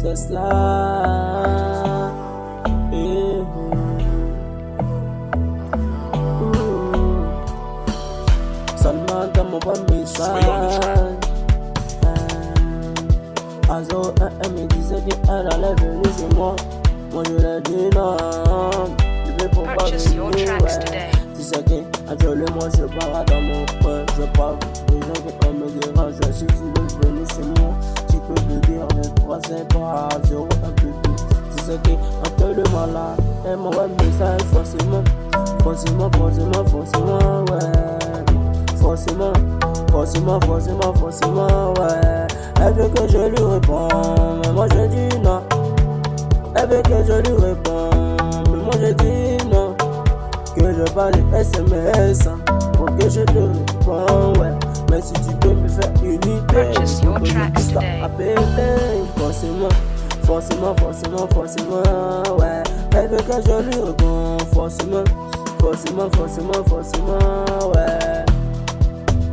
c'est cela. Seulement dans mon bon message. Azo, elle me disait qu'elle allait venir chez moi. Moi je l'ai dit non. Je vais pour pas venir, ouais. Tu sais que actuellement moi je pars dans mon coin. Je parle des gens qui me dérangent. Si tu veux venir chez moi, tu peux me dire les 3 c'est pas 0 un peu plus. Tu sais que actuellement là, elle m'envoie un message forcément. Forcément, ouais. Forcément, ouais. Elle veut que je lui réponde, mais moi je dis non. Elle veut que je lui réponde, mais moi je dis non. Que je parle de SMS pour que je te réponde, ouais. Mais si tu peux me faire une idée, Purchase your tracks today. Forcément, ouais. Elle veut que je lui réponde, forcément, ouais.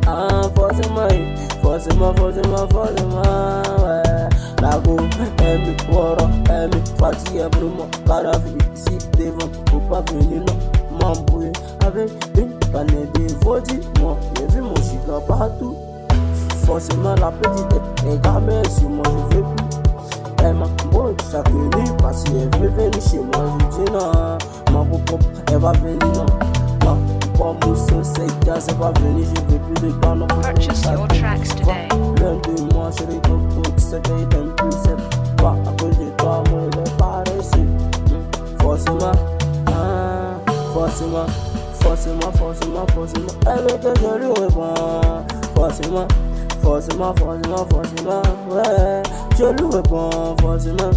Ah, forcément, ouais. La go, elle me wara, elle me fatigue vraiment. Carafi, ici devant, faut pas venir non. M'embrouiller avec une canette de vodka. Moi, j'ai vu mon chica partout. Forcément, la petite est gamée sur moi, je veux plus. Elle m'a embrouillé chaque nuit parce qu'elle veut venir chez moi. Je dis non, ma popo, elle va venir non. Pour mon c'est gaz, elle va venir, je veux plus de temps. Purchase your tracks today. L'un de moi, je les coco, tu sais qu'il t'aime plus, c'est pas à cause de toi, moi je vais pas réussir. Forcément, elle veut que je lui réponds. Forcément, ouais. Je lui réponds, forcément.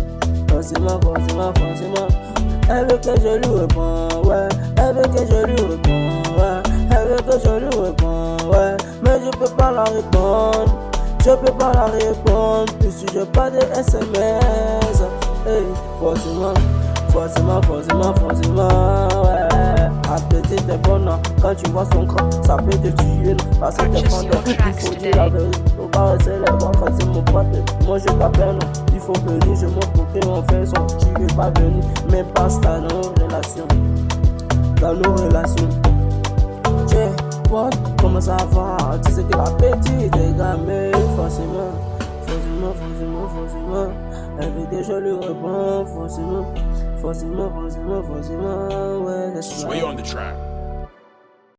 Elle veut que je lui réponds, ouais. Elle veut que je lui réponds, ouais. Elle veut que je lui réponds, ouais. Mais je peux pas la répondre. Puisque je pas de SMS. Hey, forcément, ouais. La petite est bonne, quand tu vois son cran, ça peut te tuer. Parce que t'es fondé, il faut dire la vérité. Faut pas rester les bras quand c'est mon pote. Moi je t'appelle, il faut venir, je montre pour qu'on fait son. Tu veux pas venir, mais passe dans nos relations. Tiens, what, comment ça va? Tu sais que la petite est gamée, forcément. Elle veut que je lui réponds, forcément, ouais. Sway on the track.